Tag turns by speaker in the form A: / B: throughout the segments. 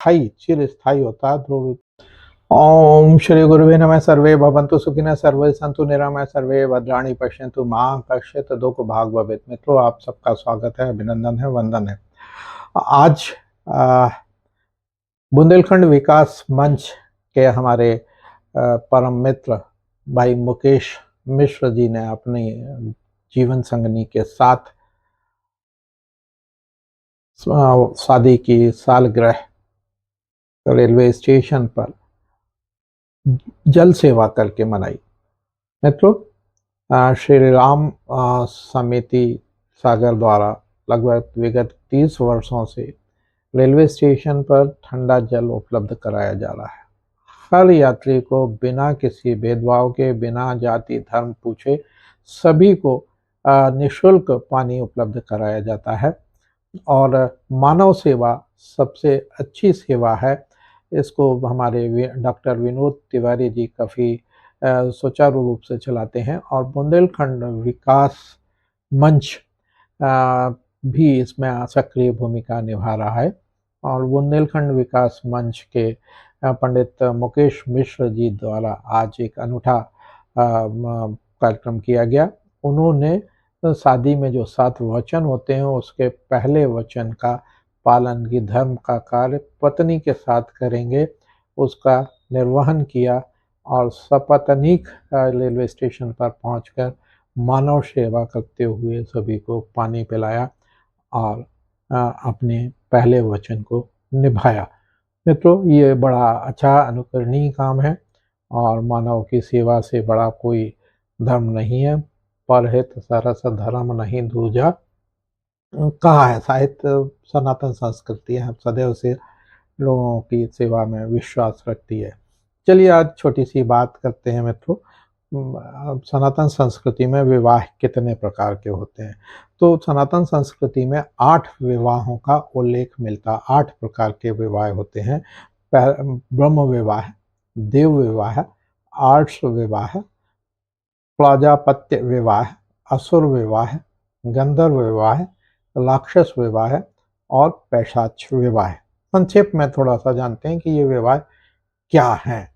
A: स्थायी चिरस्थायी होता है ध्रुव। ओम श्री गुरुवे नमः। सर्वे भवन्तु सुखिनः, सर्वे सन्तु निरामय, सर्वे भद्राणि पश्यन्तु मा कश्चित् दुःख भाग भवेत्। मित्रों, आप सबका स्वागत है, अभिनंदन है, वंदन है। आज बुंदेलखंड विकास मंच के हमारे परम मित्र भाई मुकेश मिश्र जी ने अपनी जीवन संगनी के साथ शादी की सालगिरह रेलवे स्टेशन पर जल सेवा करके मनाई। मित्रों, श्री राम समिति सागर द्वारा लगभग विगत 30 वर्षों से रेलवे स्टेशन पर ठंडा जल उपलब्ध कराया जा रहा है। हर यात्री को बिना किसी भेदभाव के, बिना जाति धर्म पूछे सभी को निःशुल्क पानी उपलब्ध कराया जाता है और मानव सेवा सबसे अच्छी सेवा है। इसको हमारे डॉक्टर विनोद तिवारी जी काफ़ी सुचारू रूप से चलाते हैं और बुंदेलखंड विकास मंच भी इसमें सक्रिय भूमिका निभा रहा है। और बुंदेलखंड विकास मंच के पंडित मुकेश मिश्र जी द्वारा आज एक अनूठा कार्यक्रम किया गया। उन्होंने शादी में जो 7 वचन होते हैं उसके पहले वचन का पालन की धर्म का कार्य पत्नी के साथ करेंगे उसका निर्वहन किया और सपत्नीक रेलवे स्टेशन पर पहुंचकर मानव सेवा करते हुए सभी को पानी पिलाया और अपने पहले वचन को निभाया। मित्रों, ये बड़ा अच्छा अनुकरणीय काम है और मानव की सेवा से बड़ा कोई धर्म नहीं है। परहित सरस धर्म नहीं दूजा कहा है। साहित्य सनातन संस्कृति है, सदैव से लोगों की सेवा में विश्वास रखती है। चलिए आज छोटी सी बात करते हैं मित्रों। सनातन संस्कृति में विवाह कितने प्रकार के होते हैं? तो सनातन संस्कृति में 8 विवाहों का उल्लेख मिलता है। 8 प्रकार के विवाह होते हैं। ब्रह्म विवाह, देव विवाह, आर्ष विवाह, प्रजापत्य विवाह, असुर विवाह, गंधर्व विवाह, राक्षस विवाह और पैशाच विवाह। संक्षेप में थोड़ा सा जानते हैं कि ये विवाह क्या है।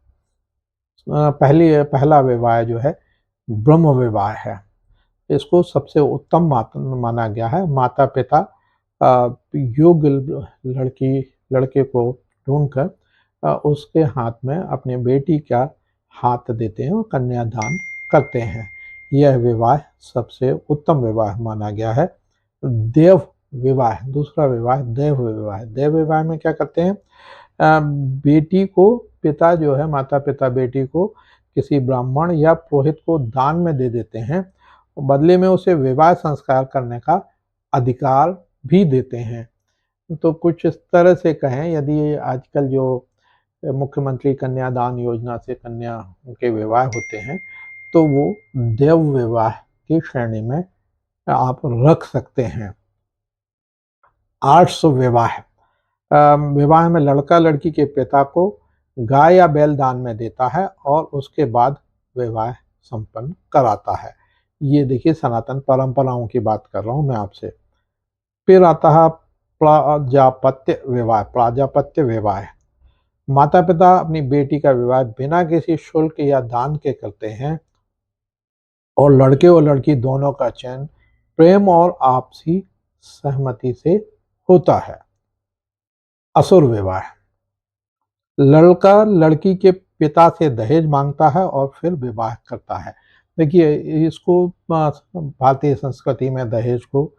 A: पहला विवाह जो है ब्रह्म विवाह है। इसको सबसे उत्तम माना गया है। माता पिता योग्य लड़के को ढूंढकर उसके हाथ में अपनी बेटी का हाथ देते हैं और कन्यादान करते हैं। यह विवाह सबसे उत्तम विवाह माना गया है। देव विवाह, दूसरा विवाह देव विवाह। देव विवाह में क्या करते हैं? बेटी को पिता जो है, माता पिता बेटी को किसी ब्राह्मण या पुरोहित को दान में दे देते हैं, बदले में उसे विवाह संस्कार करने का अधिकार भी देते हैं। तो कुछ इस तरह से कहें, यदि आजकल जो मुख्यमंत्री कन्यादान योजना से कन्या के विवाह होते हैं तो वो देव विवाह की श्रेणी में आप रख सकते हैं। आर्ष विवाह, विवाह में लड़का लड़की के पिता को गाय या बैल दान में देता है और उसके बाद विवाह संपन्न कराता है। ये देखिए सनातन परंपराओं की बात कर रहा हूँ मैं आपसे। फिर आता है प्राजापत्य विवाह। प्राजापत्य विवाह, माता पिता अपनी बेटी का विवाह बिना किसी शुल्क या दान के करते हैं और लड़के और लड़की दोनों का चयन प्रेम और आपसी सहमति से होता है। असुर विवाह, लड़का लड़की के पिता से दहेज मांगता है और फिर विवाह करता है। देखिए, इसको भारतीय संस्कृति में दहेज को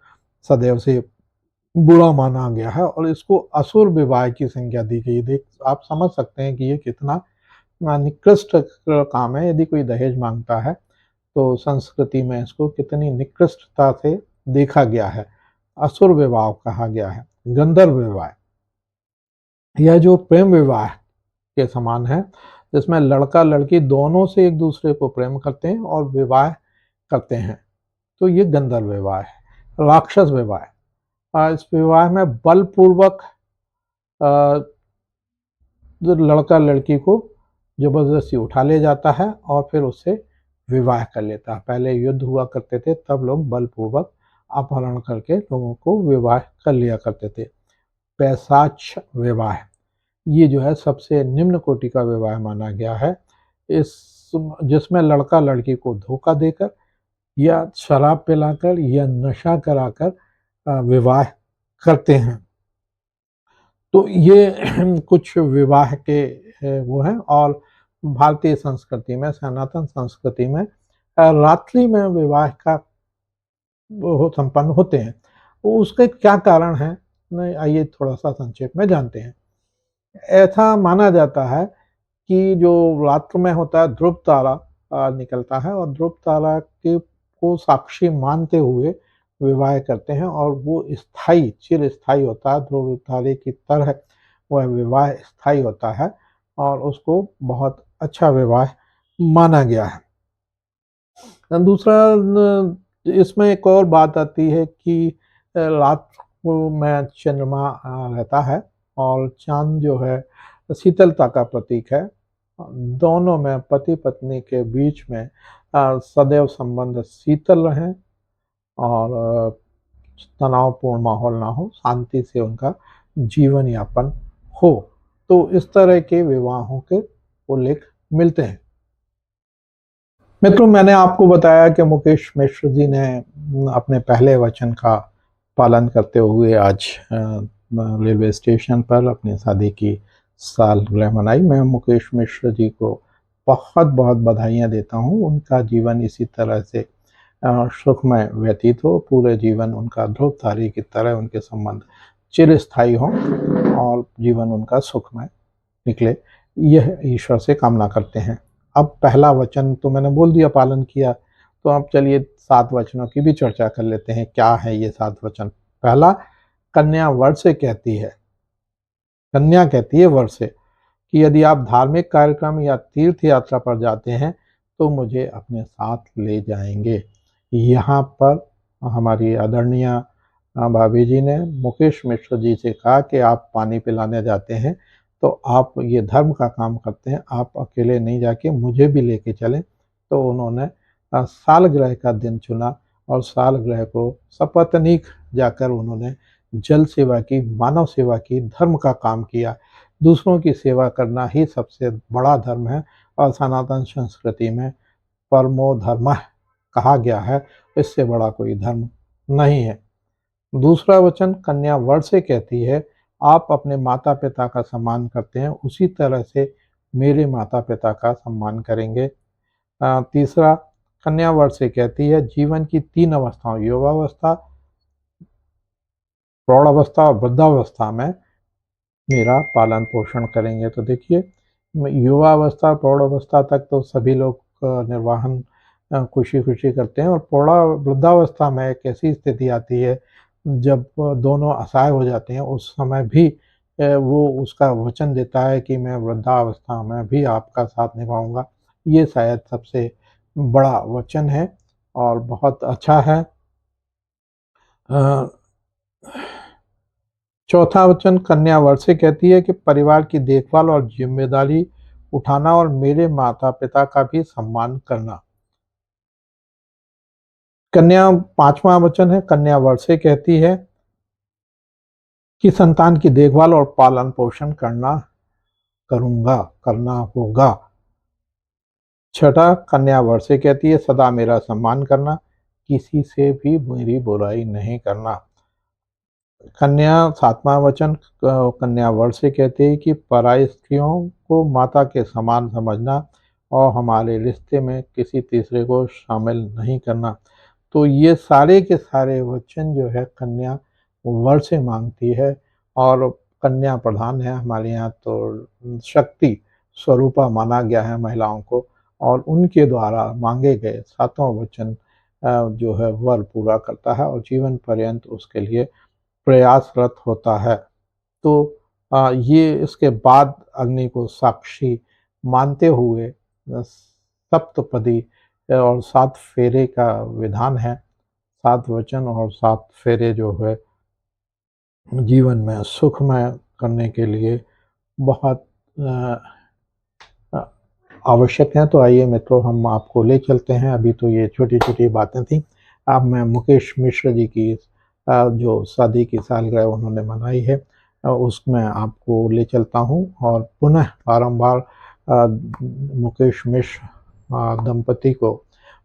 A: सदैव से बुरा माना गया है और इसको असुर विवाह की संज्ञा दी गई। देख, आप समझ सकते हैं कि ये कितना निकृष्ट काम है। यदि कोई दहेज मांगता है तो संस्कृति में इसको कितनी निकृष्टता से देखा गया है। असुर विवाह कहा गया है। गंधर्व विवाह, यह जो प्रेम विवाह के समान है, जिसमें लड़का लड़की दोनों से एक दूसरे को प्रेम करते हैं और विवाह करते हैं, तो ये गंधर्व विवाह है। राक्षस विवाह, इस विवाह में बलपूर्वक लड़का लड़की को जबरदस्ती उठा ले जाता है और फिर उससे विवाह कर लेता है। पहले युद्ध हुआ करते थे, तब लोग बलपूर्वक अपहरण करके लोगों को विवाह कर लिया करते थे। पैशाच विवाह, ये जो है सबसे निम्न कोटि का विवाह माना गया है। इस जिसमें लड़का लड़की को धोखा देकर या शराब पिलाकर या नशा कराकर विवाह करते हैं। तो ये कुछ विवाह के वो हैं। और भारतीय संस्कृति में, सनातन संस्कृति में रात्रि में विवाह का वो संपन्न होते हैं। तो उसके क्या कारण हैं? नहीं, आइए थोड़ा-सा संक्षेप में जानते हैं। ऐसा माना जाता है कि जो रात्र में होता है, ध्रुव तारा निकलता है और ध्रुव तारा के को साक्षी मानते हुए विवाह करते हैं और वो स्थायी, चिरस्थायी होता है। ध्रुव तारे की तरह वह विवाह स्थायी होता है और उसको बहुत अच्छा विवाह माना गया है। दूसरा इसमें एक और बात आती है कि रात को में चंद्रमा रहता है और चाँद जो है शीतलता का प्रतीक है। दोनों में पति-पत्नी के बीच में सदैव संबंध शीतल रहें और तनावपूर्ण माहौल ना हो, शांति से उनका जीवन यापन हो। तो इस तरह के विवाहों के उल्लेख मिलते हैं। मित्रों, मैंने आपको बताया कि मुकेश मिश्र जी ने अपने पहले वचन का पालन करते हुए आज रेलवे स्टेशन पर अपनी शादी की सालगिरह मनाई। मैं मुकेश मिश्र जी को बहुत-बहुत बधाइयाँ देता हूँ। उनका जीवन इसी तरह से सुखमय व्यतीत हो, पूरे जीवन उनका ध्रुव तारे की तरह उनके संबंध चिरस्थायी हों और जीवन उनका सुखमय निकले, यह ईश्वर से कामना करते हैं। अब पहला वचन तो मैंने बोल दिया, पालन किया, तो अब चलिए 7 वचनों की भी चर्चा कर लेते हैं। क्या है ये 7 वचन? पहला, कन्या वर से कहती है, कन्या कहती है वर से कि यदि आप धार्मिक कार्यक्रम या तीर्थ यात्रा पर जाते हैं तो मुझे अपने साथ ले जाएंगे। यहाँ पर हमारी आदरणीय भाभी जी ने मुकेश मिश्र जी से कहा कि आप पानी पिलाने जाते हैं तो आप ये धर्म का काम करते हैं, आप अकेले नहीं जाके मुझे भी लेके चलें। तो उन्होंने सालगिरह का दिन चुना और सालगिरह को सपत्नीक जाकर उन्होंने जल सेवा की, मानव सेवा की, धर्म का काम किया। दूसरों की सेवा करना ही सबसे बड़ा धर्म है और सनातन संस्कृति में परमो धर्मः कहा गया है, इससे बड़ा कोई धर्म नहीं है। दूसरा वचन कन्या वर से कहती है, आप अपने माता पिता का सम्मान करते हैं, उसी तरह से मेरे माता पिता का सम्मान करेंगे। तीसरा, कन्या वर से कहती है, जीवन की 3 अवस्थाओं, युवावस्था, प्रौढ़ावस्था और वृद्धावस्था में मेरा पालन पोषण करेंगे। तो देखिए, युवावस्था, प्रौढ़ावस्था तक तो सभी लोग निर्वाहन खुशी-खुशी करते हैं और वृद्धावस्था में एक ऐसी स्थिति आती है जब दोनों असहाय हो जाते हैं, उस समय भी वो उसका वचन देता है कि मैं वृद्धावस्था में भी आपका साथ निभाऊँगा। ये शायद सबसे बड़ा वचन है और बहुत अच्छा है। अ, चौथा वचन कन्या वर से कहती है कि परिवार की देखभाल और ज़िम्मेदारी उठाना और मेरे माता-पिता का भी सम्मान करना। कन्या 5वां वचन है, कन्या वर से कहती है कि संतान की देखभाल और पालन-पोषण करना होगा। छठा, कन्या वर से कहती है सदा मेरा सम्मान करना, किसी से भी मेरी बुराई नहीं करना। कन्या 7वां वचन कन्या वर से कहती है कि पराई स्त्रियों को माता के समान समझना और हमारे रिश्ते में किसी तीसरे को शामिल नहीं करना। तो ये सारे के सारे वचन जो है कन्या वर से माँगती है और कन्या प्रधान है हमारे यहाँ, तो शक्ति स्वरूपा माना गया है महिलाओं को और उनके द्वारा माँगे गए सातों वचन जो है वर पूरा करता है और जीवन पर्यंत उसके लिए प्रयासरत होता है। तो ये इसके बाद अग्नि को साक्षी मानते हुए सप्तपदी और 7 फेरे का विधान है। 7 वचन और 7 फेरे जो है जीवन में सुखमय करने के लिए बहुत अ अ, आवश्यक हैं। तो आइए मित्रों, हम आपको ले चलते हैं। अभी तो ये छोटी-छोटी बातें थीं। अब मैं मुकेश मिश्र जी की जो शादी की सालगिरह उन्होंने मनाई है, उसमें आपको ले चलता हूँ और पुनः बारंबार मुकेश मिश्र दंपति को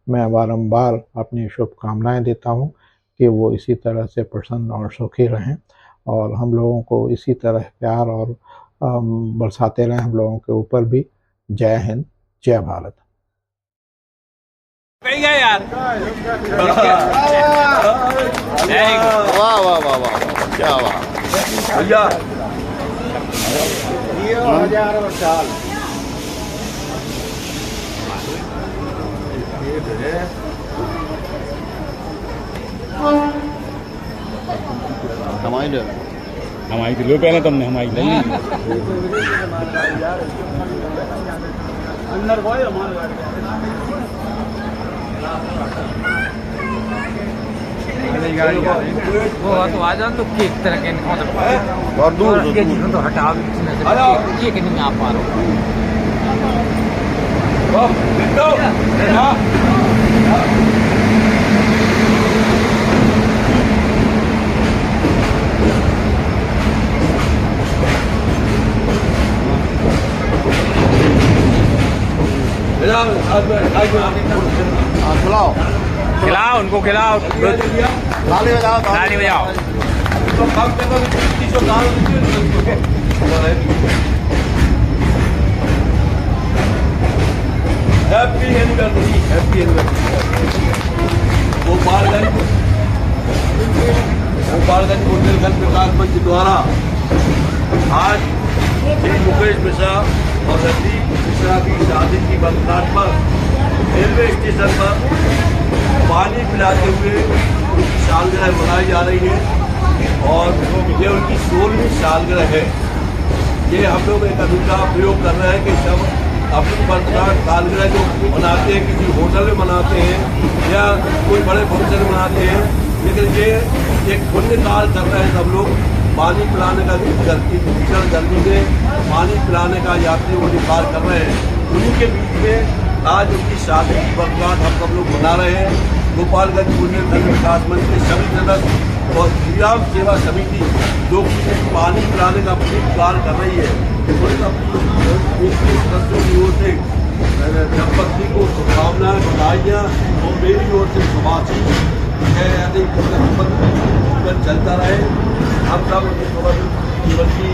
A: मैं बारंबार अपनी शुभकामनाएं देता हूँ कि वो इसी तरह से प्रसन्न और सुखी रहें और हम लोगों को इसी तरह प्यार और बरसाते रहें हम लोगों के ऊपर भी। जय हिंद, जय भारत।
B: यार
C: वाह वाह वाह वाह क्या वाह
B: भैया
C: हमारी लो
D: हमारी तो लो पहले तुमने हमारी ले ली
B: अंदर बोए हमारे
E: वो तो आ जाओ तो केक तरह के
C: और दूर
E: ये चीज़ों तो हटा केक नहीं आ पा
C: खिलाओ
D: खिलाओ उनको खिलाओ
C: ताली बजाओ
D: ताली बजाओ
B: happy anniversary, happy anniversary. Gopalganj Bundelkhand Vikas Manch द्वारा आज श्री मुकेश मिश्रा और रजनीश मिश्रा की शादी की वर्षगांठ पर रेलवे स्टेशन पर पानी पिलाते हुए उनकी सालगिरह मनाई जा रही है और ये उनकी 16वीं सालगिरह है। ये हम लोग एक अनूठा प्रयोग कर रहे हैं कि सब अपनी वर्षगांठ सालगिरह जो मनाते हैं किसी होटल में मनाते हैं या कोई बड़े फंक्शन में मनाते हैं, लेकिन ये एक पुण्य काल कर रहे हैं सब लोग। पानी पिलाने का भीषण गर्मी में पानी पिलाने का यात्री वो निकाल कर रहे हैं। उन्हीं के बीच में आज उनकी शादी की वर्षगांठ हम सब लोग मना रहे हैं। गोपालगंज बुंदेलखंड विकास मंच के सभी सदस्य और श्री राम सेवा समिति जो कि पानी पिलाने का कार्य कर रही है, सदस्यों की ओर से दंपत्ति को शुभकामनाएं बधाइयाँ और मेरी ओर से शुभाशी जीवन चलता रहे। हम सब जीवन की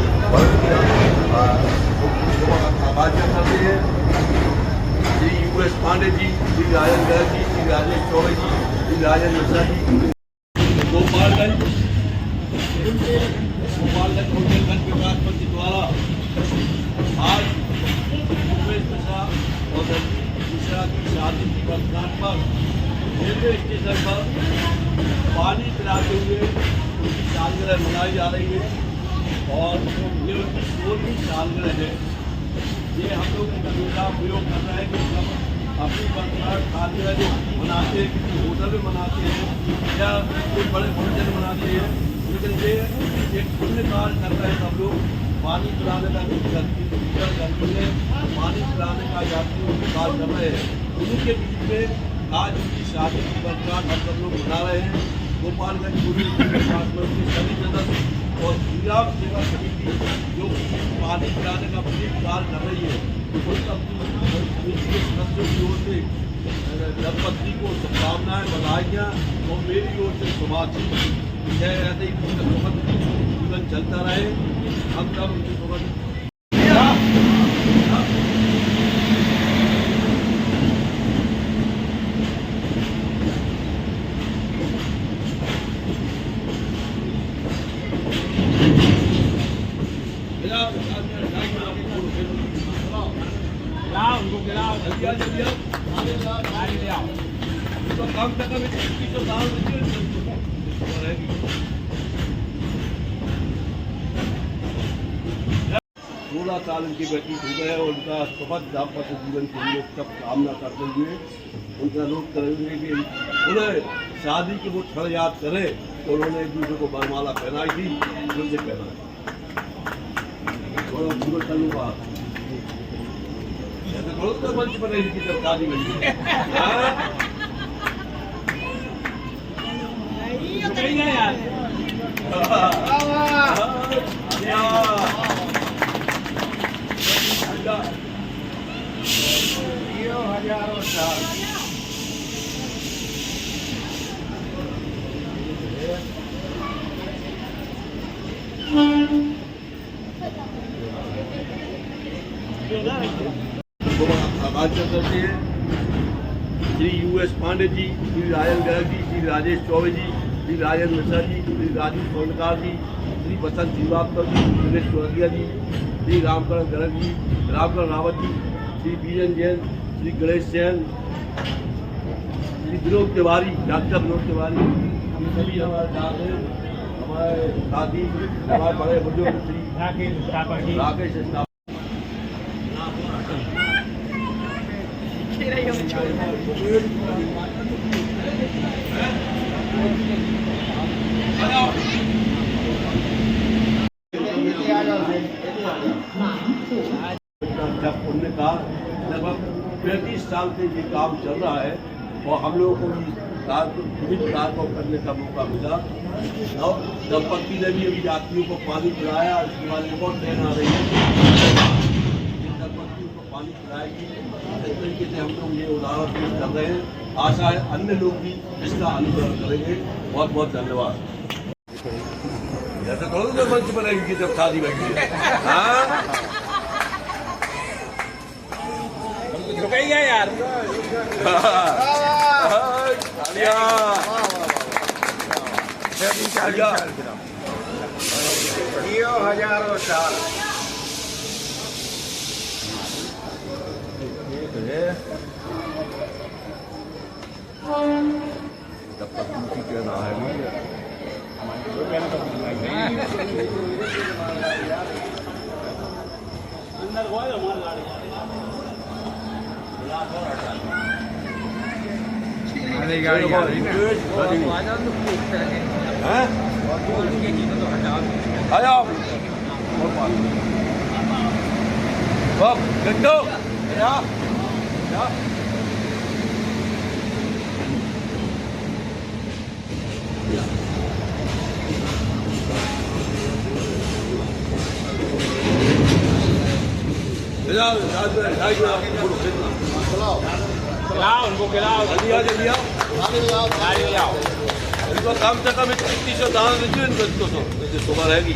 B: आभार करते हैं। श्री US पांडे जी, श्री राजन गर्ग जी, श्री राजेश चौबे जी, श्री राजन मिश्रा जी। गोपालगंज बुंदेलखंड विकास मंच द्वारा आज मुकेश मिश्रा और रजनीश मिश्रा की शादी की वर्षगांठ पर रेलवे स्टेशन पर पानी पिलाते हुए उनकी सालगिरह मनाई जा रही है और ये उनकी 16वीं सालगिरह है। ये हम लोग एक अनूठा प्रयोग कर रहे हैं कि सब अपनी वर्षगांठ सालगिरह जो मनाते हैं किसी होटल में मनाते हैं या कोई बड़े फंक्शन में मनाते हैं, लेकिन ये एक पुण्य काल कर रहे हैं सब लोग। पानी पिलाने का भीषण गर्मी में पानी पिलाने का यात्री कार्य कर रहे हैं। उन्हीं के बीच में आज उनकी शादी की वर्षगांठ हम सब लोग मना रहे हैं। गोपालगंज बुंदेलखंड विकास मंच के सभी सदस्य और श्री राम सेवा समिति जो पानी पिलाने का कार्य कर रही है, उन समिति के सदस्यों की ओर से दंपत्ति को शुभकामनाएं बधाइयाँ और मेरी ओर से शुभाशी। यह ऐसे ही जीवन चलता रहे। हम सब उनकी सुबह
D: उनको खिलाओ
B: तो कम से कम 16 साल उनकी बेटी हो गए और उनका सुखद दाम्पत्य जीवन के लिए सब कामना करते हुए उनका लोग करेंगे कि उन्हें शादी की वो क्षण याद करे तो उन्होंने एक दूसरे को वरमाला पहनाई थी, उनसे पहनाई और जीवन चलूंगा ऐसे करो तो मंच पर इनकी जब शादी बनी
D: यार
B: आगाज करते हैं श्री US पांडे जी, श्री राजन गर्ग जी, श्री राजेश चौबे जी, श्री राजन मिश्रा जी, श्री राजू सोनकार जी, श्री बसंत श्रीवास्तव जी, श्री दिनेश चौधरी जी, श्री रामकरण गर्ग जी, रामकरण रावत जी, श्री बीएन जैन, श्री गणेश जैन, श्री विनोद तिवारी, डॉक्टर विनोद तिवारी, ये सभी हमारे साथ हैं। हमारे साथी हमारे बड़े बुजुर्ग श्री राकेश स्टाफ जब उन्होंने कहा लगभग 35 साल से ये काम चल रहा है और हम लोगों को इस कार्य को करने का मौका मिला और दंपत्ति ने भी अभी यात्रियों को पानी पिलाया। उसके बाद एक और ट्रेन आ रही है, दंपत्तियों को पानी पिलाएगी। इस तरीके से हम लोग ये उदाहरण पेश कर रहे हैं। आशा है अन्य लोग भी इसका अनुसरण करेंगे। बहुत बहुत धन्यवाद। ऐसा थोड़ा ना मंच बनेगी जब शादी बैठी है।
D: रुकेगा यार।
C: हजारों साल
B: जब तक उनकी कहना है
D: खिलाओ उनको, खिलाओ
B: जल्दी आओ।
D: गाड़ी ले आओ।
B: इनको कम से कम 300 दाना दीजिए इनको, तो सुबह रहेगी।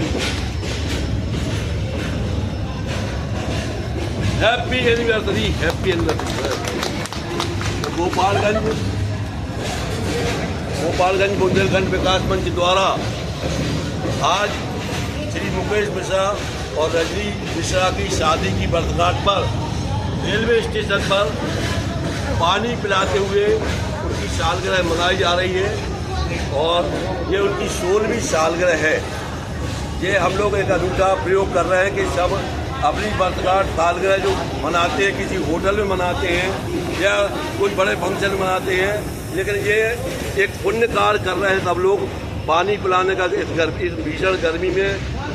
B: Happy anniversary, happy anniversary. Gopalganj Bundelkhand Vikas Manch द्वारा आज श्री मुकेश मिश्रा और रजनी मिश्रा की शादी की वर्षगांठ पर रेलवे स्टेशन पर पानी पिलाते हुए उनकी सालगिरह मनाई जा रही है और ये उनकी 16वीं सालगिरह है। ये हम लोग एक अनूठा प्रयोग कर रहे हैं कि सब अपनी वर्षगांठ सालगिरह जो मनाते हैं किसी होटल में मनाते हैं या कुछ बड़े फंक्शन मनाते हैं, लेकिन ये एक पुण्य कार्य कर रहे हैं सब लोग। पानी पिलाने का इस भीषण गर्मी में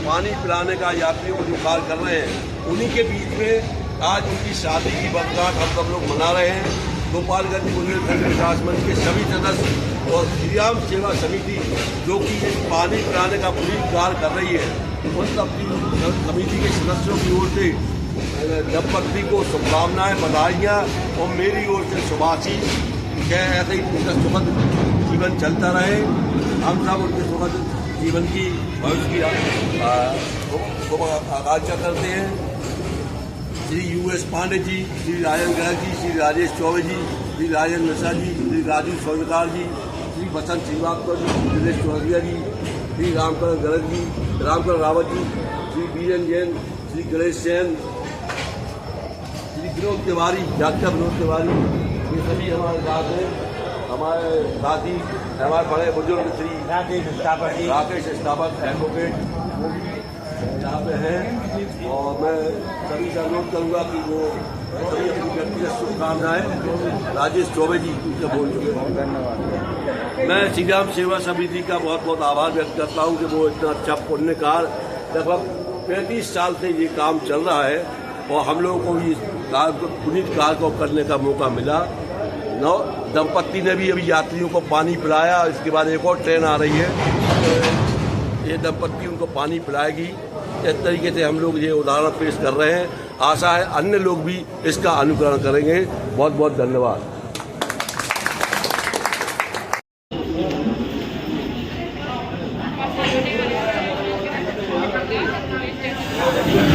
B: पानी पिलाने का यात्रियों को जो कार्य कर रहे हैं, उन्हीं के बीच में आज उनकी शादी की वर्षगांठ हम सब लोग मना रहे हैं। गोपालगंज बुंदेलखंड विकास मंच के सभी सदस्य और श्रीराम सेवा समिति जो कि पानी पिलाने का पुनीत कार्य कर रही है, उन सब समिति के सदस्यों की ओर से दंपत्ति को शुभकामनाएं, बधाइयाँ और मेरी ओर से शुभाशीष कि ऐसे ही उनका सुखद जीवन चलता रहे। हम सब उनके सुखद जीवन की भविष्य की आकांक्षा करते हैं। श्री US पांडे जी, श्री राजन गर्ग जी, श्री राजेश चौबे जी, श्री राजन मिश्रा जी, श्री राजू सोनकार जी, श्री बसंत श्रीवास्तव जी, श्री दिनेश चौधरी जी, श्री रामकरण गर्ग जी, रामकरण रावत जी, श्री बीएन जैन, श्री गणेश जैन, श्री विनोद तिवारी, डॉक्टर विनोद तिवारी, ये सभी हमारे साथ हैं। हमारे साथी हमारे बड़े बुजुर्ग श्री राकेश स्टाफर एडवोकेट वो भी यहाँ पे हैं और मैं सभी से अनुरोध करूँगा कि वो सभी अपनी व्यक्तिगत शुभकामनाएं राजेश चौबे जी उनसे बोल चुके हैं। धन्यवाद। मैं श्रीराम सेवा समिति का बहुत बहुत आभार व्यक्त करता हूँ कि वो इतना अच्छा पुण्य कार्य लगभग 35 साल से ये काम चल रहा है और हम लोगों को इस कार्य को पुनीत कार्य को करने का मौका मिला। नौ दंपत्ति ने भी अभी यात्रियों को पानी पिलाया। इसके बाद एक और ट्रेन आ रही है, ये दंपत्ति उनको पानी पिलाएगी
F: इस तरीके से हम लोग ये उदाहरण पेश कर रहे हैं। आशा है अन्य लोग भी इसका अनुकरण करेंगे। बहुत बहुत धन्यवाद।
G: Thank you.